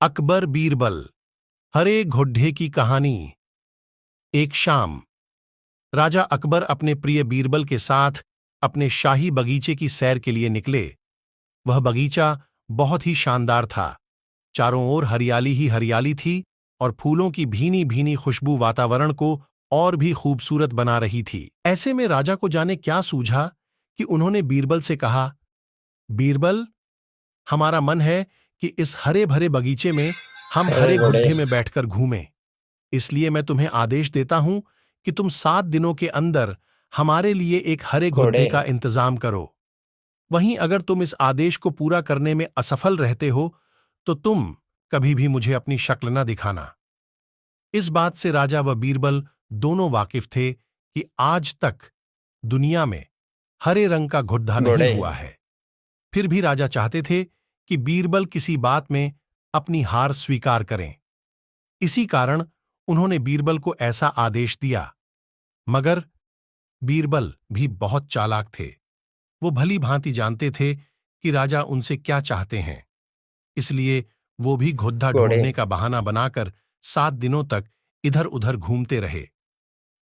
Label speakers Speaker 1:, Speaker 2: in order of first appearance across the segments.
Speaker 1: अकबर बीरबल हरे घोड़े की कहानी। एक शाम राजा अकबर अपने प्रिय बीरबल के साथ अपने शाही बगीचे की सैर के लिए निकले। वह बगीचा बहुत ही शानदार था। चारों ओर हरियाली ही हरियाली थी और फूलों की भीनी भीनी खुशबू वातावरण को और भी खूबसूरत बना रही थी। ऐसे में राजा को जाने क्या सूझा कि उन्होंने बीरबल से कहा, बीरबल, हमारा मन है कि इस हरे भरे बगीचे में हम
Speaker 2: अरे
Speaker 1: हरे
Speaker 2: घोड़े।
Speaker 1: घुड्डे में बैठकर घूमें। इसलिए मैं तुम्हें आदेश देता हूं कि तुम 7 दिनों के अंदर हमारे लिए एक हरे
Speaker 2: घोड़े।
Speaker 1: घुड्डे का इंतजाम करो। वहीं अगर तुम इस आदेश को पूरा करने में असफल रहते हो तो तुम कभी भी मुझे अपनी शक्ल न दिखाना। इस बात से राजा व बीरबल दोनों वाकिफ थे कि आज तक दुनिया में हरे रंग का घुड्डा नहीं
Speaker 2: घोड़े।
Speaker 1: हुआ है। फिर भी राजा चाहते थे कि बीरबल किसी बात में अपनी हार स्वीकार करें। इसी कारण उन्होंने बीरबल को ऐसा आदेश दिया। मगर बीरबल भी बहुत चालाक थे। वो भली भांति जानते थे कि राजा उनसे क्या चाहते हैं। इसलिए वो भी घुड्डा
Speaker 2: घोड़े।
Speaker 1: ढूंढने का बहाना बनाकर 7 दिनों तक इधर उधर घूमते रहे।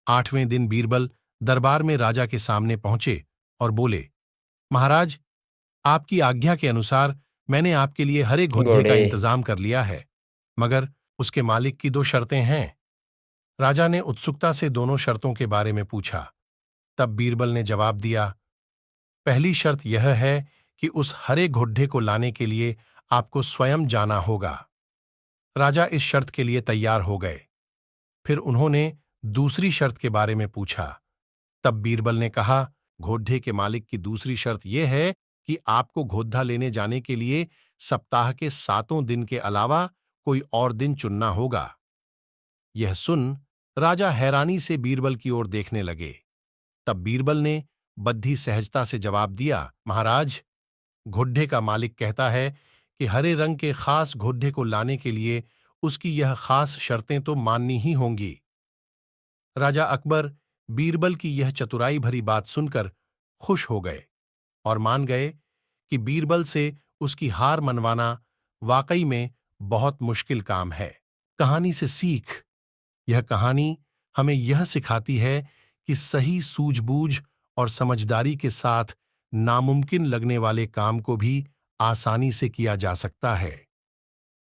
Speaker 1: 8वें दिन बीरबल दरबार में राजा के सामने पहुंचे और बोले, महाराज, आपकी आज्ञा के अनुसार मैंने आपके लिए हरे घुड्डे का
Speaker 2: घोड़े।
Speaker 1: इंतजाम कर लिया है, मगर उसके मालिक की 2 शर्तें हैं। राजा ने उत्सुकता से दोनों शर्तों के बारे में पूछा। तब बीरबल ने जवाब दिया, पहली शर्त यह है कि उस हरे घुड्डे को लाने के लिए आपको स्वयं जाना होगा। राजा इस शर्त के लिए तैयार हो गए। फिर उन्होंने दूसरी शर्त के बारे में पूछा। तब बीरबल ने कहा, घोड़े के मालिक की दूसरी शर्त यह है कि आपको घोड़ा लेने जाने के लिए सप्ताह के 7 दिन के अलावा कोई और दिन चुनना होगा। यह सुन राजा हैरानी से बीरबल की ओर देखने लगे। तब बीरबल ने बद्धी सहजता से जवाब दिया, महाराज, घुड्डे का मालिक कहता है कि हरे रंग के खास घुड्डे को लाने के लिए उसकी यह खास शर्तें तो माननी ही होंगी। राजा अकबर बीरबल की यह चतुराई भरी बात सुनकर खुश हो गए और मान गए कि बीरबल से उसकी हार मनवाना वाकई में बहुत मुश्किल काम है। कहानी से सीख। यह कहानी हमें यह सिखाती है कि सही सूझबूझ और समझदारी के साथ नामुमकिन लगने वाले काम को भी आसानी से किया जा सकता है।